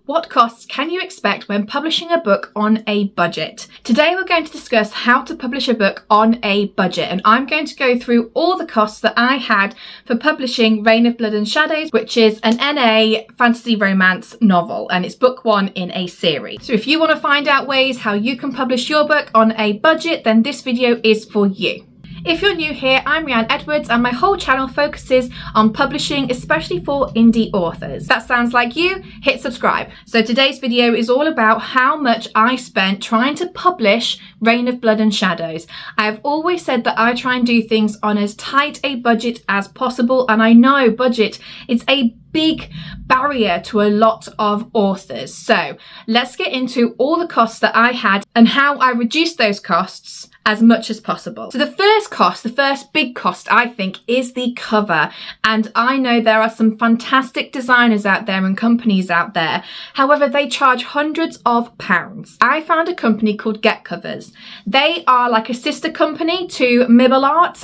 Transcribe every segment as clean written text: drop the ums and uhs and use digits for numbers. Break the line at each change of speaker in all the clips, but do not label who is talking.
What costs can you expect when publishing a book on a budget? Today we're going to discuss how to publish a book on a budget, and I'm going to go through all the costs that I had for publishing Reign of Blood and Shadows, which is an NA fantasy romance novel, and it's book one in a series. So if you want to find out ways how you can publish your book on a budget, then this video is for you. If you're new here, I'm Rhiannon Edwards and my whole channel focuses on publishing, especially for indie authors. That sounds like you? Hit subscribe. So today's video is all about how much I spent trying to publish Reign of Blood and Shadows. I have always said that I try and do things on as tight a budget as possible, and I know budget is a big barrier to a lot of authors. So let's get into all the costs that I had and how I reduced those costs as much as possible. So the first big cost, I think, is the cover. And I know there are some fantastic designers out there and companies out there. However, they charge hundreds of pounds. I found a company called Get Covers. They are like a sister company to Mibble Art.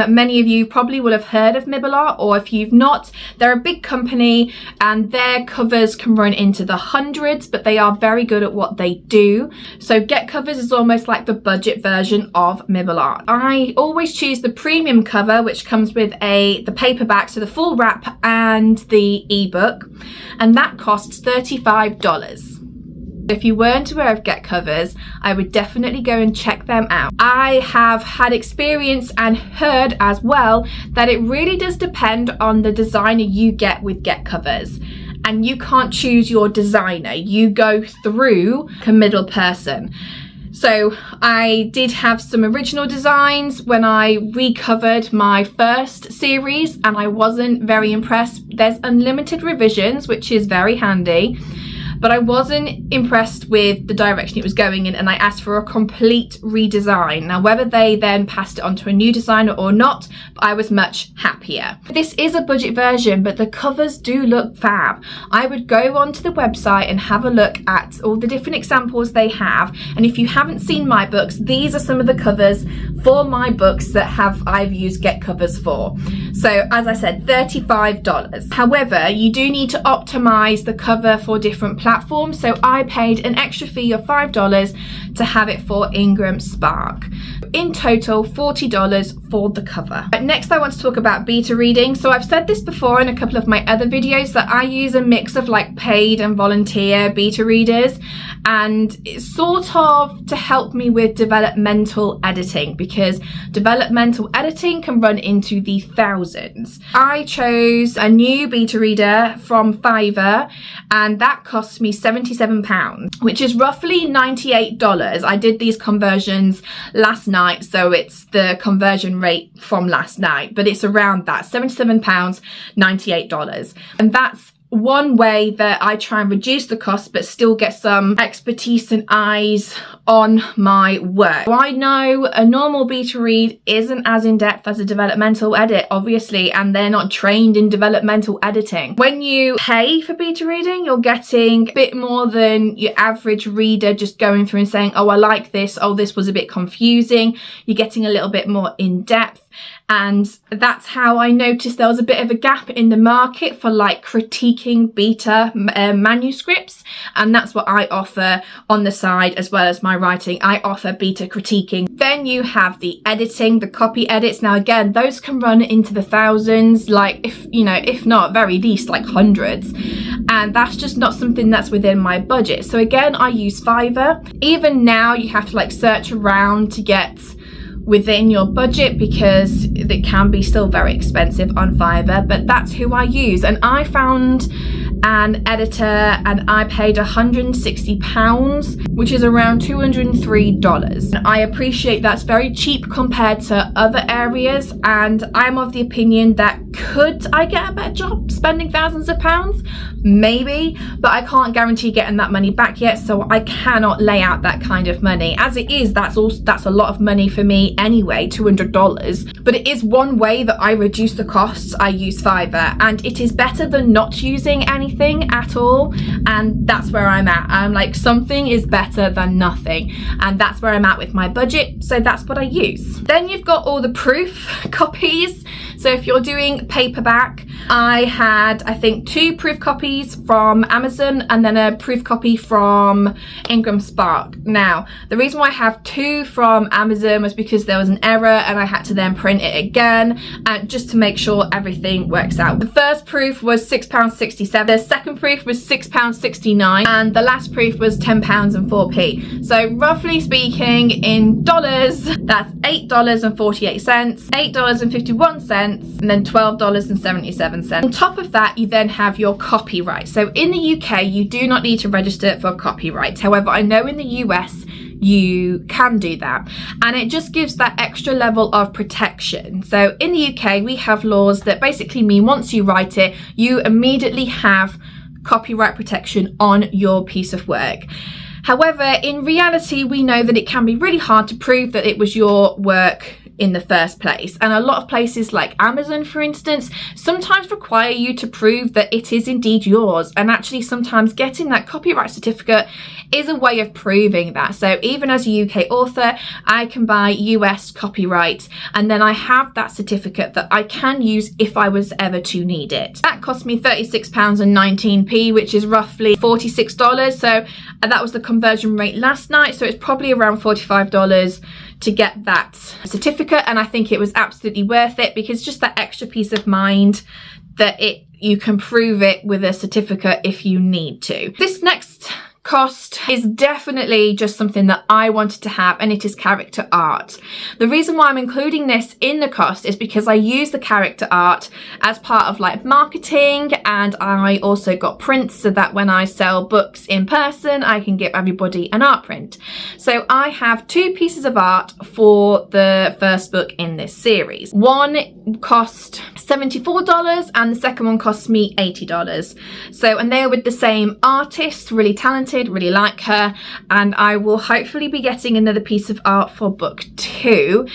Many of you probably will have heard of Mibble Art, or if you've not, they're a big company and their covers can run into the hundreds, but they are very good at what they do. So Get Covers is almost like the budget version of Mibble Art. I always choose the premium cover, which comes with the paperback, so the full wrap and the ebook, and that costs $35. If you weren't aware of Get Covers, I would definitely go and check them out. I have had experience and heard as well that it really does depend on the designer you get with Get Covers. And you can't choose your designer, you go through a middle person. So I did have some original designs when I recovered my first series, and I wasn't very impressed. There's unlimited revisions, which is very handy, but I wasn't impressed with the direction it was going in, and I asked for a complete redesign. Now, whether they then passed it on to a new designer or not, I was much happier. This is a budget version, but the covers do look fab. I would go onto the website and have a look at all the different examples they have, and if you haven't seen my books, these are some of the covers for my books that I've used Get Covers for. So as I said, $35. However, you do need to optimize the cover for different platforms, so I paid an extra fee of $5 to have it for Ingram Spark. In total, $40 for the cover. Next, I want to talk about beta reading. So I've said this before in a couple of my other videos that I use a mix of like paid and volunteer beta readers, and it's sort of to help me with developmental editing, because developmental editing can run into the thousands. I chose a new beta reader from Fiverr, and that cost me £77, which is roughly $98. I did these conversions last night, so it's the conversion rate from last night, but it's around that, £77, $98. And that's one way that I try and reduce the cost but still get some expertise and eyes on my work. So I know a normal beta read isn't as in-depth as a developmental edit, obviously, and they're not trained in developmental editing. When you pay for beta reading, you're getting a bit more than your average reader just going through and saying, oh, I like this, oh, this was a bit confusing. You're getting a little bit more in-depth. And that's how I noticed there was a bit of a gap in the market for like critiquing beta manuscripts, and that's what I offer on the side as well as my writing. I offer beta critiquing. Then you have the editing, the copy edits. Now again, those can run into the thousands, like if not very least like hundreds, and that's just not something that's within my budget. So again, I use Fiverr. Even now you have to like search around to get within your budget, because it can be still very expensive on Fiverr, but that's who I use. And I found an editor and I paid £160, which is around $203. And I appreciate that's very cheap compared to other areas, and I'm of the opinion that could I get a better job spending thousands of pounds? Maybe, but I can't guarantee getting that money back yet, so I cannot lay out that kind of money. As it is, that's a lot of money for me anyway, $200. But it is one way that I reduce the costs. I use Fiverr, and it is better than not using any anything at all, and that's where I'm at. I'm like, something is better than nothing, and that's where I'm at with my budget, so that's what I use. Then you've got all the proof copies. So if you're doing paperback, I had, I think, 2 proof copies from Amazon and then a proof copy from Ingram Spark. Now, the reason why I have 2 from Amazon was because there was an error and I had to then print it again, just to make sure everything works out. The first proof was £6.67, the second proof was £6.69, and the last proof was £10.04. So roughly speaking, in dollars, that's $8.48, $8.51, and then $12.77. On top of that, you then have your copyright. So in the UK, you do not need to register for copyright. However, I know in the US, you can do that, and it just gives that extra level of protection. So in the UK, we have laws that basically mean once you write it, you immediately have copyright protection on your piece of work. However, in reality, we know that it can be really hard to prove that it was your work in the first place, and a lot of places like Amazon, for instance, sometimes require you to prove that it is indeed yours, and actually sometimes getting that copyright certificate is a way of proving that. So even as a UK author, I can buy US copyright, and then I have that certificate that I can use if I was ever to need it. That cost me £36.19, which is roughly $46. So that was the conversion rate last night, so it's probably around $45 to get that certificate, and I think it was absolutely worth it, because just that extra peace of mind that you can prove it with a certificate if you need to. This next cost is definitely just something that I wanted to have, and it is character art. The reason why I'm including this in the cost is because I use the character art as part of like marketing, and I also got prints so that when I sell books in person, I can give everybody an art print. So I have 2 pieces of art for the first book in this series. One cost $74 and the second one cost me $80. So, and they're with the same artist, really talented, really like her, and I will hopefully be getting another piece of art for book 2.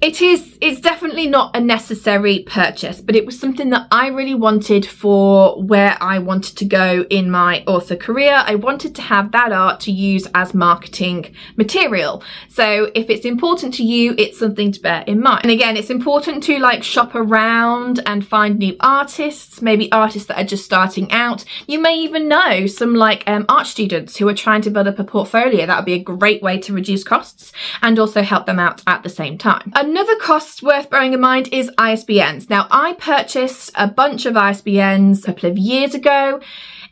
It's definitely not a necessary purchase, but it was something that I really wanted for where I wanted to go in my author career. I wanted to have that art to use as marketing material. So if it's important to you, it's something to bear in mind. And again, it's important to like shop around and find new artists, maybe artists that are just starting out. You may even know some like art students who are trying to build up a portfolio. That would be a great way to reduce costs and also help them out at the same time. Another cost worth bearing in mind is ISBNs. Now, I purchased a bunch of ISBNs a couple of years ago.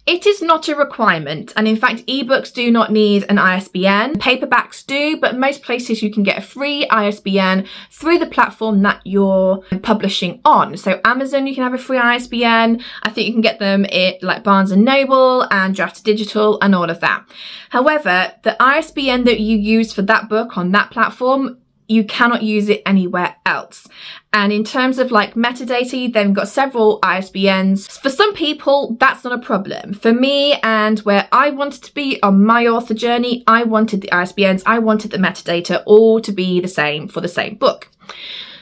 It is not a requirement, and in fact, ebooks do not need an ISBN. Paperbacks do, but most places you can get a free ISBN through the platform that you're publishing on. So Amazon, you can have a free ISBN. I think you can get them at like Barnes & Noble and Draft Digital and all of that. However, the ISBN that you use for that book on that platform, you cannot use it anywhere else. And in terms of like metadata, you've then got several ISBNs. For some people, that's not a problem. For me, and where I wanted to be on my author journey, I wanted the ISBNs, I wanted the metadata all to be the same for the same book.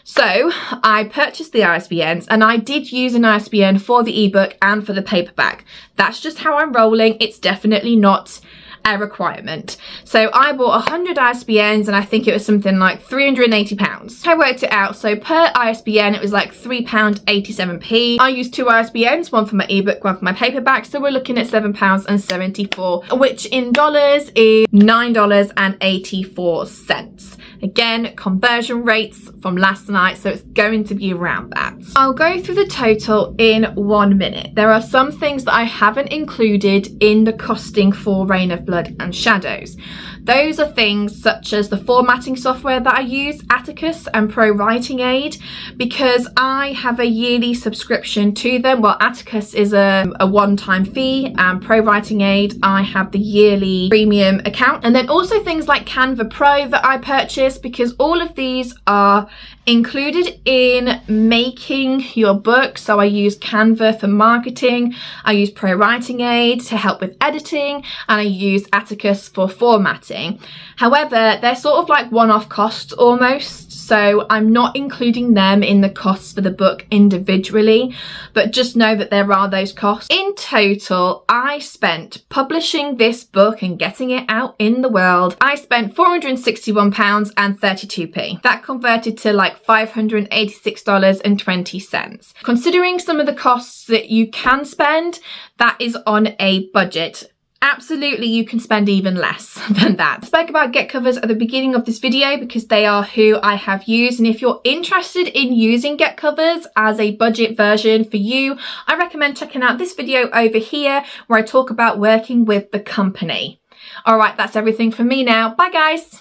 So I purchased the ISBNs, and I did use an ISBN for the ebook and for the paperback. That's just how I'm rolling. It's definitely not a requirement. So I bought 100 ISBNs, and I think it was something like £380. I worked it out. So per ISBN, it was like £3.87. I used 2 ISBNs, one for my ebook, one for my paperback. So we're looking at £7.74, which in dollars is $9.84. Again, conversion rates from last night, so it's going to be around that. I'll go through the total in 1 minute. There are some things that I haven't included in the costing for Reign of Blood and Shadows. Those are things such as the formatting software that I use, Atticus and Pro Writing Aid, because I have a yearly subscription to them. Well, Atticus is a one-time fee, and Pro Writing Aid, I have the yearly premium account. And then also things like Canva Pro that I purchased. ideas, because all of these are included in making your book. So I use Canva for marketing, I use Pro Writing Aid to help with editing, and I use Atticus for formatting. However, they're sort of like one-off costs almost, so I'm not including them in the costs for the book individually, but just know that there are those costs. In total, I spent publishing this book and getting it out in the world, I spent £461.32. That converted to like $586.20. Considering some of the costs that you can spend, that is on a budget. Absolutely, you can spend even less than that. I spoke about get covers at the beginning of this video because they are who I have used, and if you're interested in using get covers as a budget version for you, I recommend checking out this video over here where I talk about working with the company. All right, that's everything from me now. Bye guys.